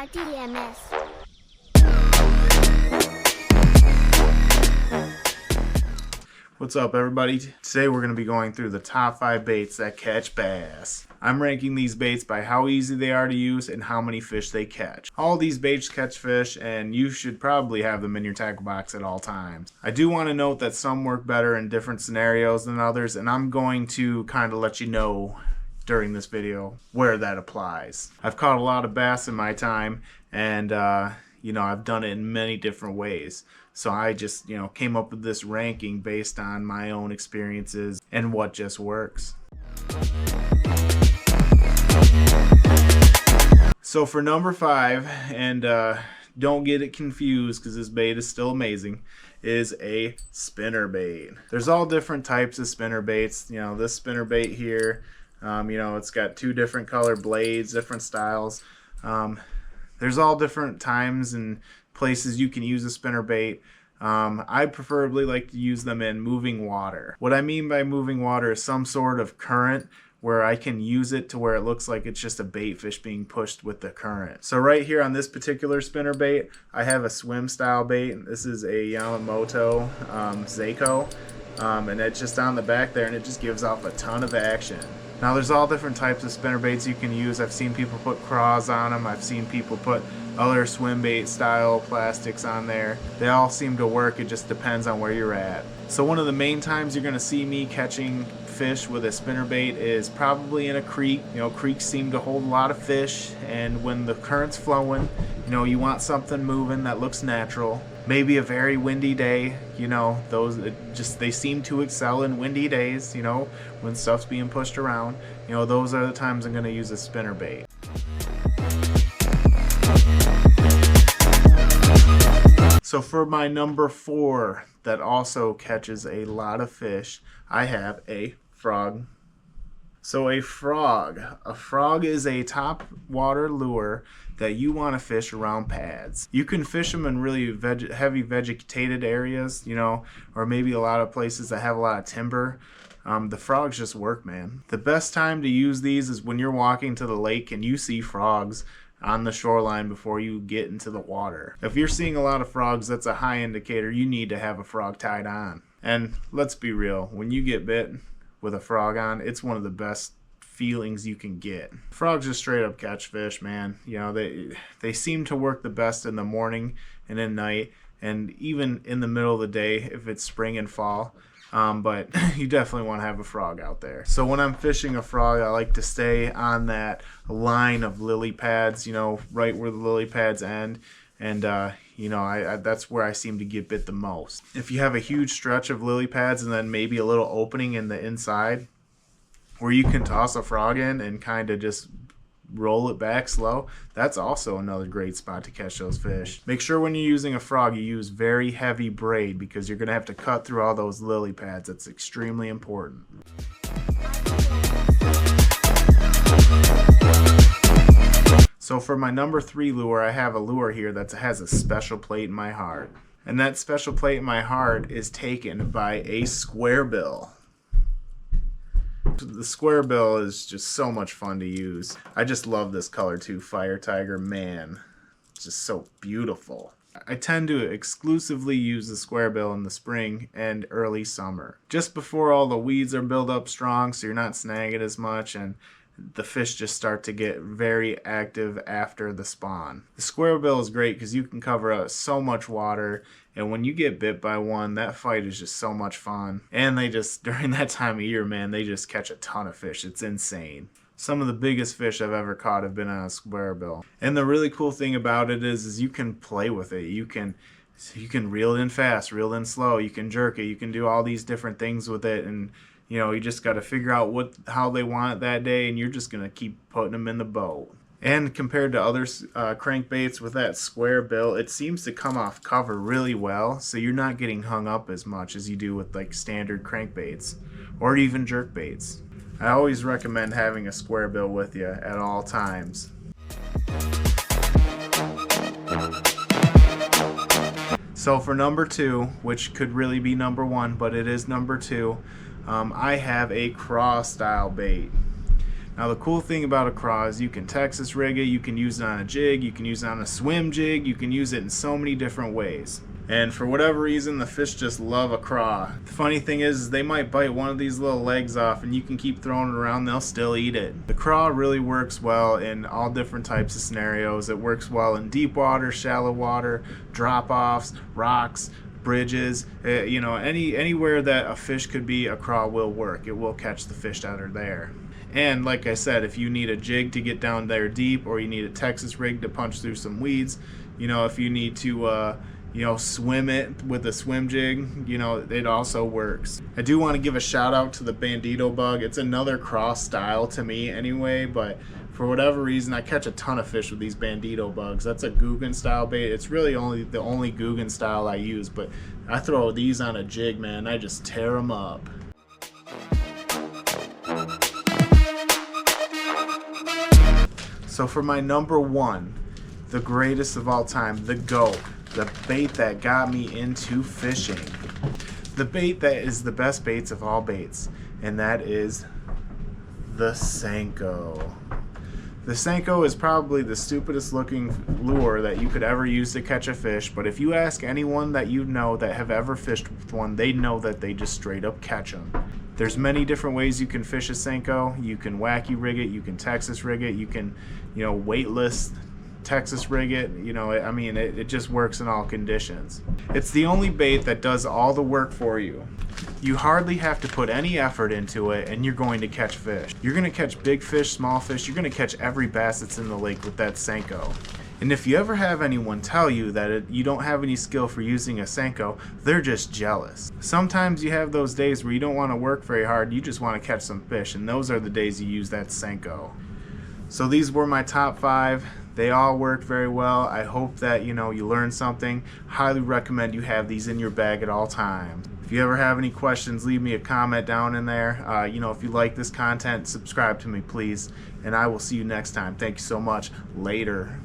RTDMS. What's up, everybody? Today we're going to be going through the top 5 baits that catch bass. I'm ranking these baits by how easy they are to use and how many fish they catch. All these baits catch fish, and you should probably have them in your tackle box at all times. I do want to note that some work better in different scenarios than others, and I'm going to kind of let you know during this video where that applies. I've caught a lot of bass in my time, and I've done it in many different ways. So I just, came up with this ranking based on my own experiences and what just works. So for number 5, and don't get it confused because this bait is still amazing, is a spinner bait. There's all different types of spinner baits. This spinner bait here, it's got 2 different color blades, different styles. There's all different times and places you can use a spinner bait. I preferably like to use them in moving water. What I mean by moving water is some sort of current where I can use it to where it looks like it's just a bait fish being pushed with the current. So right here on this particular spinner bait, I have a swim style bait. This is a Yamamoto Seiko, and it's just on the back there, and it just gives off a ton of action. Now there's all different types of spinner baits you can use. I've seen people put craws on them. I've seen people put other swim bait style plastics on there. They all seem to work. It just depends on where you're at. So one of the main times you're going to see me catching fish with a spinner bait is probably in a creek. Creeks seem to hold a lot of fish, and when the current's flowing, you want something moving that looks natural. Maybe a very windy day, they seem to excel in windy days, when stuff's being pushed around. Those are the times I'm going to use a spinner bait. So for my number 4 that also catches a lot of fish, I have a frog. So a frog is a top water lure that you want to fish around pads. You can fish them in really heavy vegetated areas, or maybe a lot of places that have a lot of timber. The frogs just work, man. The best time to use these is when you're walking to the lake and you see frogs on the shoreline before you get into the water. If you're seeing a lot of frogs, that's a high indicator you need to have a frog tied on. And let's be real, when you get bit with a frog on, it's one of the best feelings you can get. Frogs just straight up catch fish, man. They seem to work the best in the morning and at night, and even in the middle of the day if it's spring and fall. But you definitely want to have a frog out there. So when I'm fishing a frog, I like to stay on that line of lily pads, right where the lily pads end. And, that's where I seem to get bit the most. If you have a huge stretch of lily pads and then maybe a little opening in the inside where you can toss a frog in and kind of just roll it back slow, that's also another great spot to catch those fish. Make sure when you're using a frog you use very heavy braid because you're going to have to cut through all those lily pads. That's extremely important. So for my number 3 lure, I have a lure here that has a special plate in my heart. And that special plate in my heart is taken by a square bill. The square bill is just so much fun to use. I just love this color too, Fire Tiger, man. It's just so beautiful. I tend to exclusively use the square bill in the spring and early summer, just before all the weeds are built up strong so you're not snagging as much and the fish just start to get very active after the spawn. The square bill is great because you can cover up so much water, and when you get bit by one, that fight is just so much fun. And they just, during that time of year, man, they just catch a ton of fish. It's insane. Some of the biggest fish I've ever caught have been on a square bill. And the really cool thing about it is you can play with it. You can reel it in fast, reel it in slow, you can jerk it, you can do all these different things with it, and you just got to figure out how they want it that day, and you're just going to keep putting them in the boat. And compared to other crankbaits with that square bill, it seems to come off cover really well, so you're not getting hung up as much as you do with like standard crankbaits or even jerk baits. I always recommend having a square bill with you at all times. So for number 2, which could really be number 1, but it is number 2, I have a craw style bait. Now the cool thing about a craw is you can Texas rig it, you can use it on a jig, you can use it on a swim jig, you can use it in so many different ways. And for whatever reason, the fish just love a craw. The funny thing is they might bite one of these little legs off and you can keep throwing it around, they'll still eat it. The craw really works well in all different types of scenarios. It works well in deep water, shallow water, drop-offs, rocks, bridges, you know, anywhere that a fish could be, a craw will work. It will catch the fish that are there. And like I said, if you need a jig to get down there deep, or you need a Texas rig to punch through some weeds, you know, if you need to you know, swim it with a swim jig, you know, it also works. I do want to give a shout out to the Bandito bug. It's another craw style to me anyway, but for whatever reason I catch a ton of fish with these Bandito bugs. That's a Googan style bait. It's really the only Googan style I use, but I throw these on a jig, man, I just tear them up. So for my number one, the greatest of all time, the GOAT, the bait that got me into fishing, the bait that is the best baits of all baits, and that is the Senko. The Senko is probably the stupidest looking lure that you could ever use to catch a fish, but if you ask anyone that you know that have ever fished with one, they know that they just straight up catch them. There's many different ways you can fish a Senko. You can wacky rig it, you can Texas rig it, you can, you know, weightless Texas rig it, you know, I mean, it just works in all conditions. It's the only bait that does all the work for you. You hardly have to put any effort into it and you're going to catch fish. You're going to catch big fish, small fish, you're going to catch every bass that's in the lake with that Senko. And if you ever have anyone tell you that you don't have any skill for using a Senko, they're just jealous. Sometimes you have those days where you don't want to work very hard, you just want to catch some fish, and those are the days you use that Senko. So these were my top 5. They all work very well. I hope that, you know, you learned something. Highly recommend you have these in your bag at all times. If you ever have any questions, leave me a comment down in there. You know, if you like this content, subscribe to me, please. And I will see you next time. Thank you so much. Later.